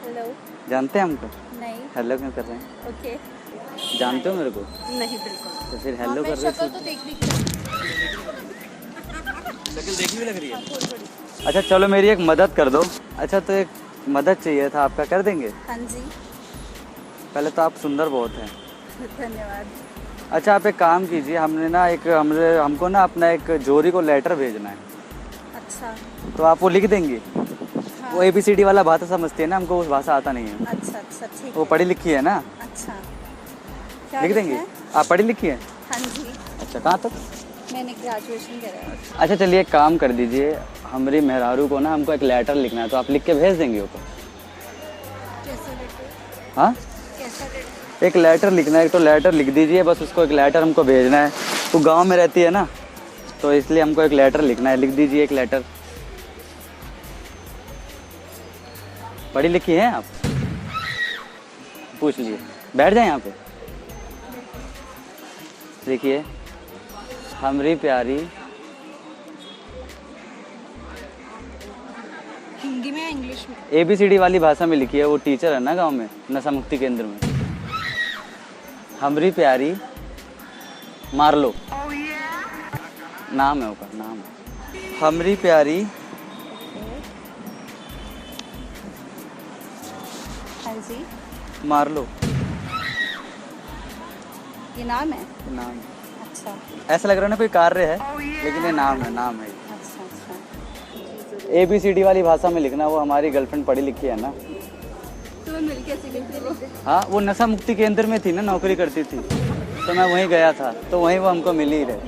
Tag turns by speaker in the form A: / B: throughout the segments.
A: Hello.
B: जानते हैं हमको?
A: नहीं।
B: हेलो क्यों कर रहे हैं?
A: ओके।
B: जानते हो मेरे को?
A: नहीं बिल्कुल।
B: तो फिर हेलो कर रहे
A: शक्ल
B: थे।
A: तो देख ली।
B: शक्ल देखी हुई लग रही है।
A: थोड़ी थोड़ी।
B: अच्छा चलो मेरी एक मदद कर दो। अच्छा तो एक मदद चाहिए था, आपका कर देंगे?
A: हाँ जी।
B: पहले तो आप सुंदर बहुत हैं।
A: धन्यवाद।
B: अच्छा आप एक काम कीजिए, हमको ना अपना एक जोड़ी को लेटर भेजना है।
A: अच्छा।
B: तो आप वो लिख देंगी?
A: हाँ।
B: वो ABCD वाला भाषा समझती है ना, हमको उस भाषा आता नहीं है।
A: अच्छा अच्छा ठीक
B: वो
A: है।
B: पढ़ी लिखी है ना?
A: अच्छा। क्या
B: लिख
A: लिखना
B: देंगी?
A: है?
B: आप पढ़ी लिखी है?
A: हाँ जी।
B: अच्छा कहाँ तक?
A: मैंने ग्रेजुएशन करा है।
B: अच्छा चलिए एक काम कर दीजिए, हमारी मेहरारू को ना हमको एक लेटर लिखना है, तो आप लिख के भेज देंगे उसको?
A: कैसा लेटर?
B: हाँ
A: कैसा लेटर?
B: एक लेटर लिखना है, तो लेटर लिख दीजिए बस, उसको एक लेटर हमको भेजना है। वो गांव में रहती है ना, तो इसलिए हमको एक लेटर लिखना है। लिख दीजिए एक लेटर। पढ़ी लिखी हैं आप? पूछ लीजिए, बैठ जाए यहाँ पे। देखिए, हमारी प्यारी,
A: हिंदी में या इंग्लिश में?
B: ABCD वाली भाषा में लिखी है। वो टीचर है ना गांव में, नशा मुक्ति केंद्र में। हमारी प्यारी मार्लो नाम है, उसका नाम है हमारी प्यारी
A: हाँ जी।
B: मार्लो।
A: ये नाम है?
B: नाम
A: अच्छा
B: ऐसा लग रहा है ना कोई कार्य है, लेकिन ये नाम है, नाम है।
A: अच्छा। अच्छा
B: ABCD वाली भाषा में लिखना। वो हमारी गर्लफ्रेंड पढ़ी लिखी है ना।
A: तुम्हें मिल कैसे लिख दे?
B: हाँ वो नशा मुक्ति केंद्र में थी ना, नौकरी करती थी, तो मैं वहीं गया था, तो वहीं वो हमको मिल ही रहे।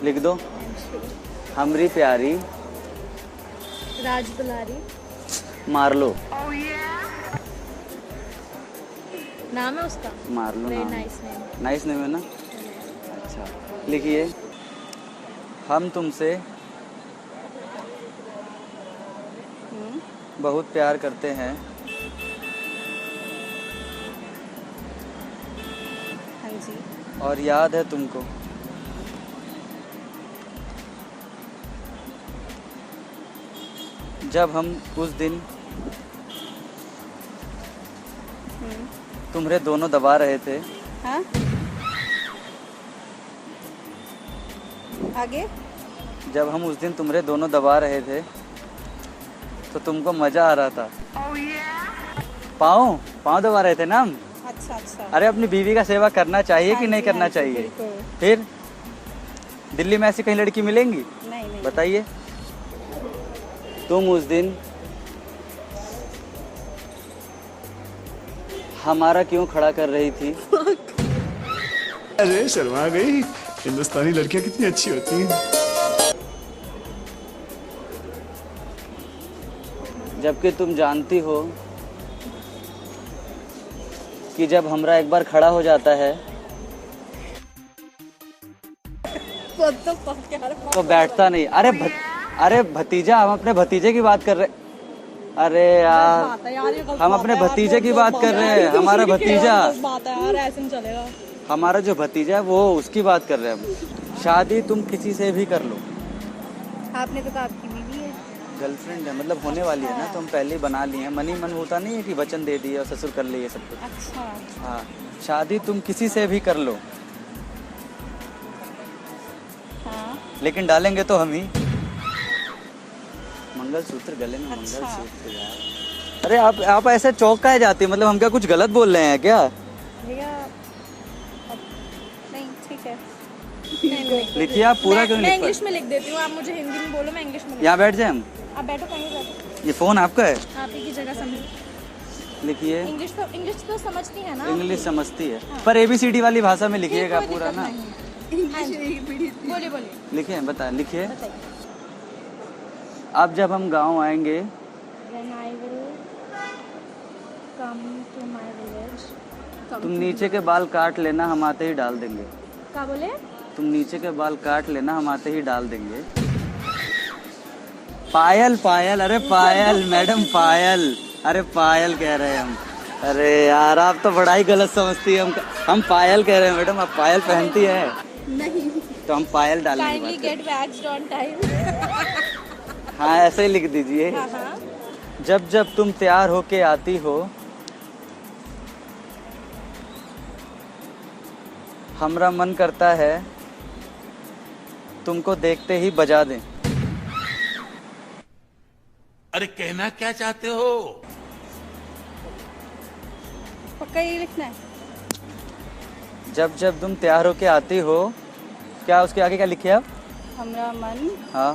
B: लिख दो, हमारी प्यारी
A: राज दुलारी
B: मार्लो।
A: नाम है उसका?
B: मार्लो
A: वेरी
B: नाम।
A: Nice name.
B: नाइस नेम है ना? अच्छा लिखिए, हम तुमसे बहुत प्यार करते हैं।
A: हाँ जी।
B: और याद है तुमको जब हम उस दिन तुम्हारे दोनों दबा रहे थे।
A: हाँ आगे?
B: जब हम उस दिन तुम्हारे दोनों दबा रहे थे तो तुमको मजा आ रहा था। पाँव दबा रहे थे ना हम।
A: अच्छा अच्छा।
B: अरे अपनी बीवी का सेवा करना चाहिए कि नहीं करना
A: हाँ जी,
B: चाहिए?
A: बिल्कुल।
B: फिर दिल्ली में ऐसी कहीं लड़की मिलेंगी?
A: नहीं नहीं।
B: बताइए। तुम उस दिन हमारा क्यों खड़ा कर रही थी?
C: अरे शर्मा गई, हिंदुस्तानी लड़कियां कितनी अच्छी होती हैं।
B: जबकि तुम जानती हो कि जब हमरा एक बार खड़ा हो जाता है तो बैठता नहीं। अरे भतीजा, हम अपने भतीजे की बात कर रहे। अरे यार हम अपने भतीजे की बात कर रहे हैं। हमारा भतीजा,
A: ऐसे नहीं चलेगा।
B: हमारा जो भतीजा है वो, उसकी बात कर रहे हैं हम। शादी तुम किसी से भी कर लो।
A: आपने तो कहा आपकी बीवी है।
B: गर्लफ्रेंड है, मतलब होने वाली है ना, तो हम पहले ही बना लिए हैं। मन ही मन होता नहीं है कि वचन दे दिए और ससुर कर लिए सब कुछ।
A: अच्छा।
B: हाँ, शादी तुम किसी से भी कर लो,
A: हाँ
B: लेकिन डालेंगे तो हम ही। मंगलसूत्र गले में।
A: अच्छा।
B: मंगलसूत्र यार। अरे आप ऐसे चौक काहे जाती है? मतलब हम क्या कुछ गलत बोल रहे हैं क्या?
A: भैया नहीं ठीक है। नहीं
B: लिखिए आप पूरा क्यों
A: मैं
B: लिख
A: इंग्लिश में लिख देती हूँ, आप मुझे हिंदी में बोलो, मैं इंग्लिश में
B: यहाँ बैठ जाए हम।
A: आप बैठो, कहीं बैठो।
B: ये फोन आपका है?
A: आप ही की जगह समझ।
B: लिखिए।
A: इंग्लिश तो समझती है ना?
B: इंग्लिश समझती है, पर ABCD वाली भाषा में लिखिएगा
A: कोई
B: पूरा
A: दिक्कत
B: ना।
A: नहीं। बोलिए बोलिए।
B: लिखिए, बता लिखिए।
A: बताइए।
B: अब जब हम गांव आएंगे
A: When I will come to my village.
B: तुम नीचे के बाल काट लेना, हम आते ही डाल देंगे।
A: क्या बोले?
B: तुम नीचे के बाल काट लेना, हम आते ही डाल देंगे। पायल पायल, अरे पायल मैडम, पायल। अरे पायल कह रहे हैं हम। अरे यार आप तो बड़ा ही गलत समझती है। हम पायल कह रहे हैं मैडम, आप पायल पहनती है?
A: नहीं।
B: तो हम पायल डालने की
A: Kindly
B: बात
A: get waxed on time.
B: हाँ ऐसे ही लिख दीजिए।
A: हाँ हाँ।
B: जब जब तुम तैयार होके आती हो, हमरा मन करता है तुमको देखते ही बजा दें।
D: अरे कहना क्या चाहते हो?
A: पक्का यही लिखना है।
B: जब जब तुम तैयार होके आती हो, क्या उसके आगे क्या लिखे आप?
A: हमरा मन
B: हाँ,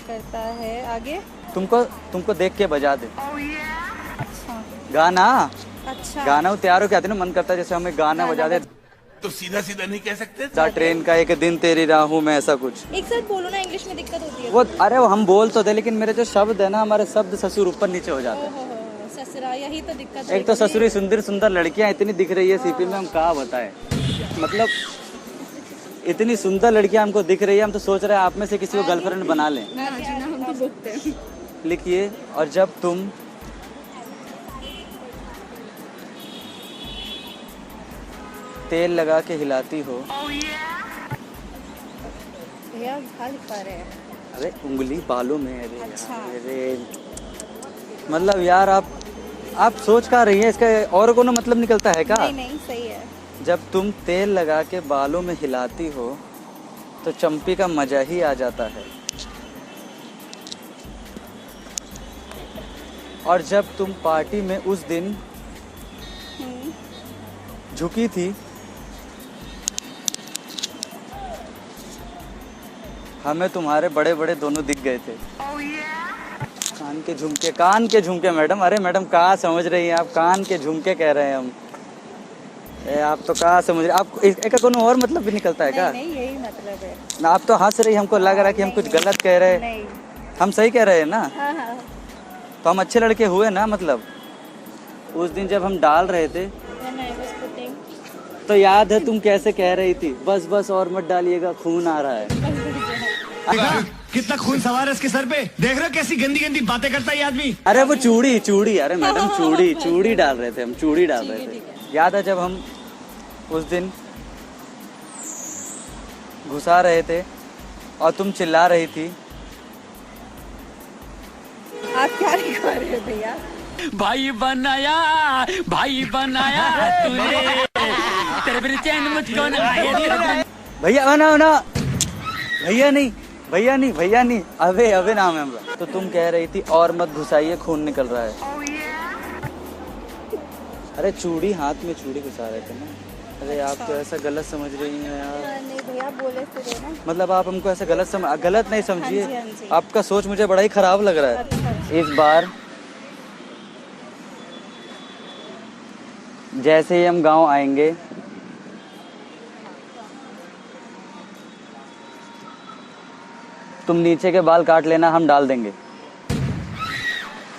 A: करता है आगे।
B: तुमको देख के बजा दे।
A: अच्छा
B: गाना
A: अच्छा।
B: गाना वो तैयार होके आती है ना, मन करता है जैसे हमें गाना बजा दे।
D: तो सीधा सीधा नहीं कह सकते?
B: ट्रेन का एक दिन तेरी राहों में, ऐसा कुछ।
A: एक साथ बोलो ना, इंग्लिश में दिक्कत होती है।
B: वो अरे वो हम बोल तो थे, लेकिन मेरे जो शब्द है ना, हमारे शब्द ससुर ऊपर नीचे हो जाते हैं।
A: ससुरा, यही तो दिक्कत है।
B: एक तो ससुरी सुंदर सुंदर लड़कियां इतनी दिख रही है सीपी में, हम क्या बताएं। मतलब इतनी सुंदर लड़कियां हमको दिख रही है, हम तो सोच रहे हैं आप में से किसी को गर्लफ्रेंड बना लें।
A: हम तो बोलते हैं।
B: लिखिए, और जब तुम तेल लगा के हिलाती हो।
A: भैया क्या लिख पा रहे हैं?
B: अरे उंगली बालों में है। अरे
A: अच्छा।
B: यार, अरे मतलब यार आप सोच का रही है, इसका और कोनो मतलब निकलता है क्या?
A: नहीं नहीं, सही है।
B: जब तुम तेल लगा के बालों में हिलाती हो तो चंपी का मजा ही आ जाता है। और जब तुम पार्टी में उस दिन झुकी थी, हमें तुम्हारे बड़े बड़े दोनों दिख गए थे। कान के झुमके मैडम। अरे मैडम कहाँ समझ रही हैं आप? कान के झुमके कह रहे हैं हम। आप तो कहाँ समझ रहे? आप एक कोनो और मतलब भी निकलता है क्या?
A: नहीं, यही मतलब है
B: ना, आप तो हंस रही, हमको लग रहा है कि हम कुछ गलत कह रहे हैं।
A: नहीं।
B: हम सही कह रहे हैं ना?
A: हाँ हाँ।
B: तो हम अच्छे लड़के हुए ना। मतलब उस दिन जब हम डाल रहे थे तो याद है तुम कैसे कह रही थी, बस बस और मत डालिएगा, खून आ रहा है।
C: कितना खून सवार है इसके सर पे, देख रहे हो कैसी गंदी गंदी बातें करता है ये आदमी।
B: अरे वो चूड़ी। अरे मैडम चूड़ी डाल रहे थे हम, चूड़ी डाल रहे थे। याद है जब हम उस दिन घुसा रहे थे और तुम चिल्ला रही थी।
A: आप क्या लिख रहे हो भैया?
E: भाई बनाया तूने, तेरे बिना चैन मुझको न आए। भैया नहीं, अबे नाम है हमारा। तो तुम कह रही थी और मत घुसाइए, खून निकल रहा है। अरे चूड़ी, हाथ में चूड़ी घुसा रहे थे ना। अरे आप तो ऐसा गलत समझ रही हैं यार।
A: नहीं भैया, बोले थे ना।
B: मतलब आप हमको ऐसा गलत नहीं समझिए।
A: हाँ जी।
B: आपका सोच मुझे बड़ा ही खराब लग रहा है।
A: अच्छा।
B: इस बार जैसे ही हम गांव आएंगे, तुम नीचे के बाल काट लेना, हम डाल देंगे।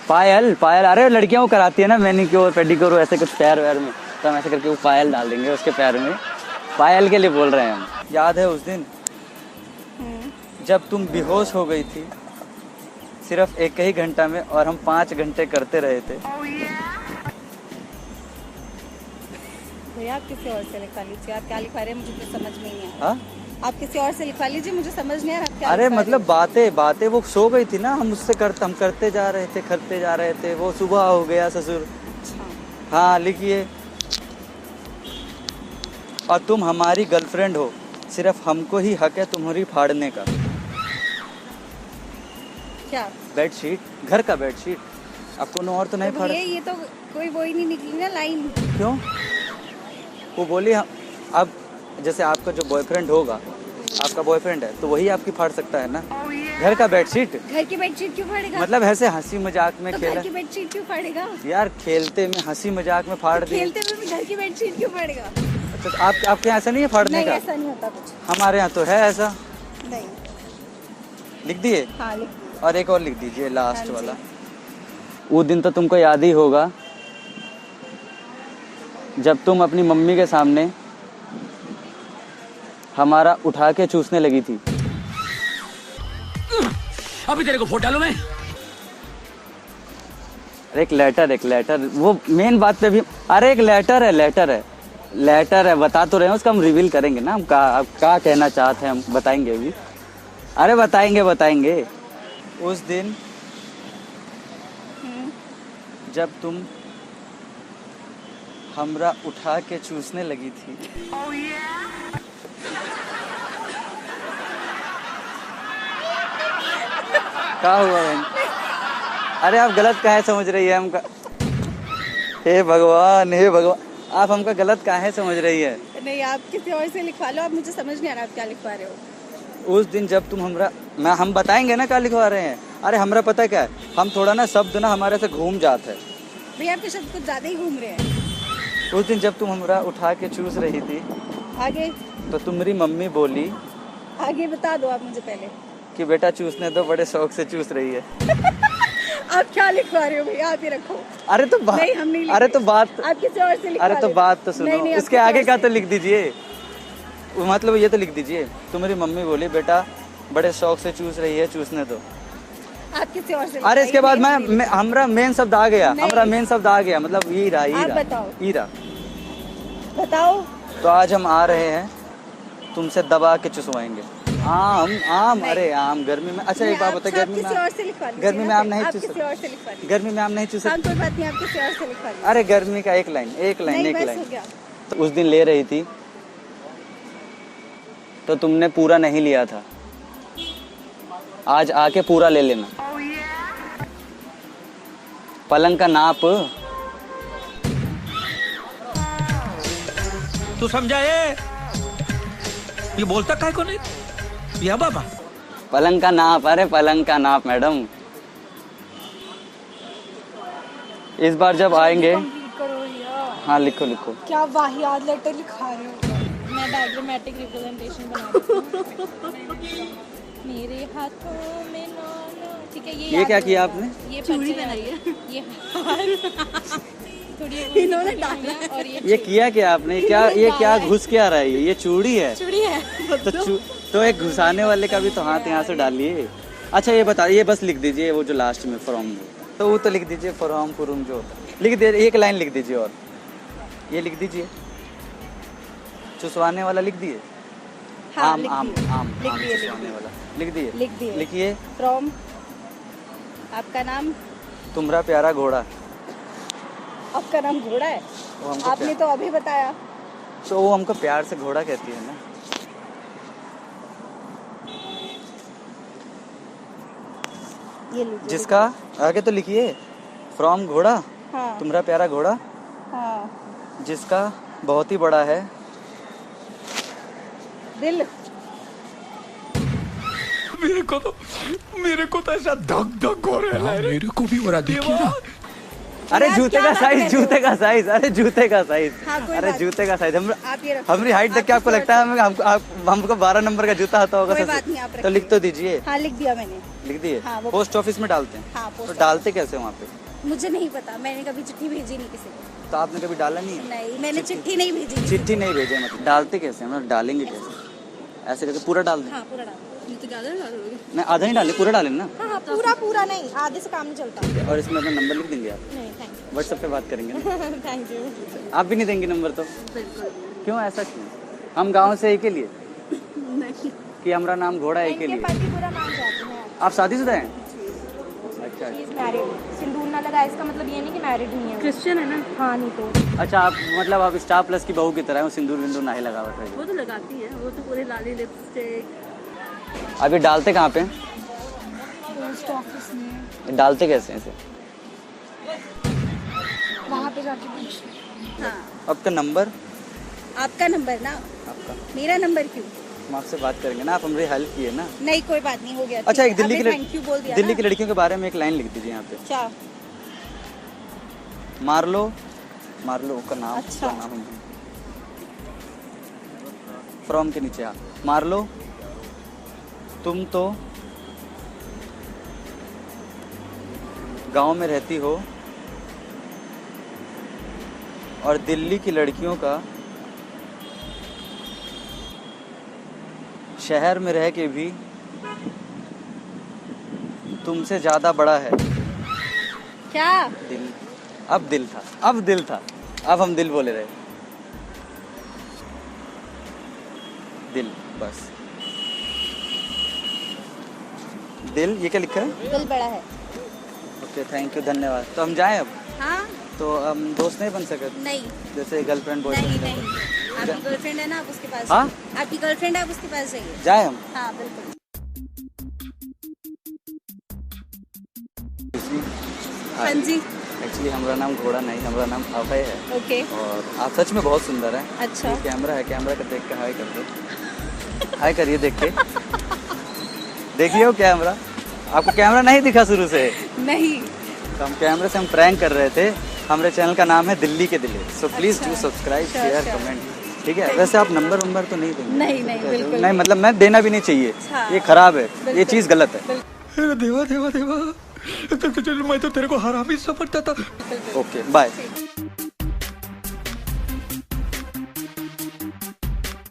B: पायल। अरे लड़कियां वो कराती है ना मैनिक्योर पेडिक्योर, ऐसे कुछ पैर वैर में, तो हम ऐसे करके वो पायल डाल देंगे उसके पैर में। पायल के लिए बोल रहे हैं हम। याद है उस दिन जब तुम बेहोश हो गई थी सिर्फ 1 ही घंटा में, और हम 5 घंटे करते रहे थे।
A: भैया आप किसी और से लिखवा लीजिए। आप क्या लिखवा रहे हैं मुझे तो समझ में नहीं आया।
B: हाँ?
A: आप किसी और से लिखवा लीजिए, मुझे समझ नहीं आ रहा क्या
B: अरे
A: लिखवा रहे
B: मतलब बातें वो सो गई थी ना, हम करते जा रहे थे। वो सुबह हो गया ससुर।
A: अच्छा।
B: हाँ लिखिए, और तुम हमारी गर्लफ्रेंड हो, सिर्फ हमको ही हक है तुम्हारी फाड़ने का।
A: क्या?
B: बेडशीट, घर का बेडशीट। अब कोनो और तो नहीं
A: तो
B: फाड़?
A: भैया ये तो कोई वो ही नहीं निकली ना लाइन।
B: क्यों? वो बोली अब जैसे आपका जो बॉयफ्रेंड होगा, आपका बॉयफ्रेंड है तो वही आपकी फाड़ सकता है ना। घर का बेडशीट।
A: घर की बेडशीट क्यों फाड़ेगा?
B: मतलब ऐसे हंसी मजाक में
A: तो
B: खेला।
A: घर की बेडशीट क्यों फाड़ेगा?
B: यार खेलते में हंसी मजाक में फाड़ दी।
A: खेलते हुए भी घर की बेडशीट क्यों फाड़ेगा?
B: अच्छा, तो आपके यहाँ ऐसा नहीं है फाड़ने
A: नहीं,
B: का?
A: ऐसा नहीं होता कुछ।
B: हमारे यहाँ तो है ऐसा।
A: नहीं।
B: लिख दिए?
A: हाँ लिख दिए।
B: और एक और लिख दीजिए, लास्ट
A: हाँ जी।
B: वाला। वो दिन तो तुमको याद ही होगा जब तुम अपनी मम्मी के सामने हमारा उठा के चूसने लगी थी।
E: अभी तेरे को फोटो डालूं मैं?
B: अरे एक लेटर, वो मेन बात पे भी। अरे एक लेटर है, बता तो रहे हैं, उसका हम रिवील करेंगे ना। हम क्या कहना चाहते हैं हम बताएंगे अभी। अरे बताएंगे। उस दिन
E: जब तुम हमरा उठा के चूसने लगी थी। क्या हुआ बहन? अरे आप गलत काहे समझ रही है हमका? हे भगवान, हे भगवान, आप हमका गलत काहे समझ रही है?
F: नहीं, आप किसी और से लिखवा लो। आप मुझे समझ नहीं आ रहा आप क्या लिखवा रहे हो।
E: उस दिन जब तुम हम बताएंगे ना क्या लिखवा रहे हैं। अरे हमरा पता क्या है, हम थोड़ा ना शब्द ना हमारे से घूम जाते हैं।
F: भैया आपके शब्द कुछ ज्यादा ही घूम रहे हैं।
E: उस दिन जब तुम हमरा उठा के चूस रही थी
F: आगे
E: तो तुम्हारी मम्मी बोली
F: आगे बता दो आप मुझे पहले
E: कि बेटा चूसने दो, बड़े शौक से चूस रही है।
F: आप क्या लिखवा रहे हो भैया? आप ही रखो।
E: अरे तो बात,
F: नहीं, हम नहीं
E: अरे तो बात,
F: आप किसी और से लिखवा
E: अरे तो
F: लेना।
E: बात तो सुनो।
F: नहीं, नहीं, आप
E: इसके
F: किसी
E: आगे
F: और
E: का
F: से।
E: तो लिख दीजिए, मतलब ये तो लिख दीजिए, तुम्हारी मम्मी बोली बेटा बड़े शौक से चूस रही है, चूसने दो।
F: आप किसी और से
E: अरे इसके बाद
F: लिखवाइए,
E: मैं हमरा मेन शब्द आ गया,
F: नहीं।
E: हमरा मेन शब्द आ गया, मतलब ईरा,
F: आप
E: ईरा,
F: बताओ।
E: ईरा।
F: बताओ।
E: तो आज हम आ रहे हैं, तुमसे दबा के चुसवाएंगे। आम, अरे आम गर्मी में। अच्छा एक बात बता, गर्मी
F: किसी और से लिखवा लीजिए
E: गर्मी में
F: ना,
E: आम नहीं
F: आप
E: चूस
F: किसी और से लिखवा लीजिए।
E: गर्मी में आम नहीं चूस
F: हाँ, कोई बात नहीं, आप किसी और से लिखवा लीजिए।
E: अरे गर्मी का एक लाइन
F: नहीं,
E: एक
F: बस हो
E: लाइन।
F: गया।
E: तो उस दिन ले रही थी तो तुमने पूरा नहीं लिया था, आज आके पूरा ले लेना। पलंग का नाप
C: तू समझा ये बोलता काय को नहीं या बाबा?
E: पलंग का नाप, अरे पलंग का नाप मैडम। इस बार जब आएंगे,
A: कंप्लीट करो भैया।
E: हाँ लिखो लिखो।
A: क्या वाहियात लेटर लिखा रहे हो?
F: मैं डायग्रामेटिक रिप्रेजेंटेशन बना रही हूँ। मेरे हाथों में नौना। ठीक है,
E: ये क्या किया आपने?
F: ये चूड़ी बनाई है। ये हार थोड़ी इन्होंने डाला और
E: ये किया क्या आपने? ये क्या घुस के आ रहा है? ये चूड़ी है।
F: चूड़ी है।
E: तो एक घुसाने वाले का भी तो हाथ यहाँ से डालिए। अच्छा ये बता, ये बस लिख दीजिए वो जो लास्ट में फ्रॉम, तो वो तो लिख दीजिए फ्रॉम पुरुम जो होता है। लिख दे, एक लाइन लिख दीजिए और ये लिख दीजिए चुसवाने वाला लिख दिए।
F: हाँ,
E: आम
F: लिख
E: आम
F: दिए।
E: आम
F: लिख
E: आम
F: दिए,
E: चुसवाने वाला लिख दिए।
F: लिख दिए।
E: लिखिए
F: फ्रॉम आपका नाम।
E: तुम्हारा प्यारा घोड़ा।
F: आपका नाम घोड़ा है?
E: वो हमको
F: आपने तो अभी बताया।
E: तो वो हमको प्यार से घोड़ा कहती है ना।
F: ये लीजिए।
E: जिसका आगे तो लिखिए फ्रॉम घोड़ा,
F: हाँ,
E: तुम्हारा प्यारा घोड़ा,
F: हाँ।
E: जिसका बहुत ही बड़ा है
F: दिल।
C: मेरे को तो ऐसा धक धक हो रहा है। मेरे को भी हो रहा, देखिए ना।
E: अरे
F: यार,
E: जूते
F: क्या
E: का
F: बात
E: साइज,
F: कर रहे
E: जूते का साइज, अरे जूते का साइज,
F: हाँ, कोई
E: अरे
F: बात
E: जूते का साइज।
F: आप ये रखो।
E: हमारी हाइट देख के आपको लगता है हमको 12 नंबर का जूता आता होगा?
F: कोई बात नहीं, आप
E: तो
F: रखिए।
E: लिख तो दीजिए।
F: हाँ, लिख दिया मैंने।
E: लिख दिए।
F: हाँ, वो-
E: पोस्ट ऑफिस में डालते हैं।
F: हाँ,
E: तो
F: पोस्ट
E: डालते कैसे वहाँ पे?
F: मुझे नहीं पता, मैंने कभी चिट्ठी भेजी नहीं किसी को।
E: तो आपने कभी डाला नहीं है?
F: नहीं, मैंने चिट्ठी नहीं भेजी किसी
E: चिट्ठी नहीं भेजे, मतलब डालते कैसे? मतलब डालेंगे कैसे? ऐसे करके पूरा डाल दें?
F: को। हाँ, पूरा डाल।
E: नहीं आधा नहीं डाले, पूरा डालें ना।
F: हाँ, हाँ, पूरा नहीं, आधे से काम नहीं चलता।
E: और इसमें अपना नंबर लिख देंगे आप?
F: नहीं, थैंक
E: व्हाट्सएप पे बात करेंगे ना?
F: यू। Thank you.
E: आप भी नहीं देंगे नंबर तो? क्यों ऐसा क्यों? हम गांव से एक के लिए कि हमारा नाम घोड़ा है के लिए।
F: पति पूरा मान जाते हैं।
E: आप शादीशुदा हैं? अच्छा
A: मैरिड। सिंदूर ना लगा इसका मतलब ये नहीं कि मैरिड नहीं है। क्रिश्चियन है ना? हाँ, नहीं तो।
E: अच्छा, आप मतलब आप स्टार प्लस की बहू की तरह हो, सिंदूर विंदूर नहीं लगा हुआ था।
F: वो तो लगाती है, वो तो पूरे लाली लिपस्टिक।
E: अभी डालते कहाँ पे?
A: पोस्ट ऑफिस में।
E: डालते कैसे हैं इसे?
A: वहाँ पे जाके पूछ।
F: हाँ,
E: आपका नंबर?
F: आपका नंबर ना?
E: आपका?
F: मेरा नंबर क्यों?
E: हम आपसे बात करेंगे ना, आप हमारी हेल्प किए ना।
F: नहीं, कोई बात नहीं, हो गया।
E: अच्छा,
F: ठीक
E: एक
F: है, आपने थैंक यू बोल दिया
E: दिल्ली
F: ना?
E: की लड़कियों के बारे में एक लाइन लिख दीजिए यहाँ पे।
F: क्या?
E: मार लो का नाम।
F: अच्छा।
E: फ्रॉम के नीचे हाँ, मार लो तुम तो गांव में रहती हो और दिल्ली की लड़कियों का शहर में रह के भी तुमसे ज्यादा बड़ा है
F: क्या?
E: दिल। अब दिल था, अब हम दिल बोले रहे। दिल, बस दिल। ये क्या लिखा है?
F: दिल बड़ा है।
E: ओके, थैंक यू, धन्यवाद। तो हम जाएं अब?
G: हाँ
E: तो हम दोस्त नहीं बन सकते?
G: नहीं
E: जैसे गर्लफ्रेंड
G: नहीं
E: बॉयफ्रेंड?
G: नहीं, आपकी गर्लफ्रेंड है ना, आप उसके पास
E: हाँ?
G: जाइए। आपकी गर्लफ्रेंड है, आप उसके पास जाइए।
E: जाए हम?
G: हाँ बिल्कुल। हाँ जी।
E: एक्चुअली हमारा नाम घोड़ा नहीं, हमारा नाम अभय है।
G: ओके।
E: और आप सच में बहुत सुंदर हैं।
G: अच्छा।
E: ये कैमरा है, कैमरा का देख के हाय कर दो। हाय करिए देख के। देखिए वो कैमरा, आपको कैमरा नहीं दिखा शुरू से?
G: नहीं।
E: तो हम कैमरे से हम प्रैंक कर रहे थे। हमारे चैनल का नाम है दिल्ली के दिले, so please do subscribe, share, comment. ठीक है? वैसे आप नंबर तो नहीं देंगे?
G: नहीं बिल्कुल
E: नहीं, मतलब मैं देना भी नहीं चाहिए।
G: हाँ।
E: ये खराब है, ये चीज़ गलत है।
C: देवा देवा देवा, मैं तो तेरे को हरामी समझता था।
E: Okay bye.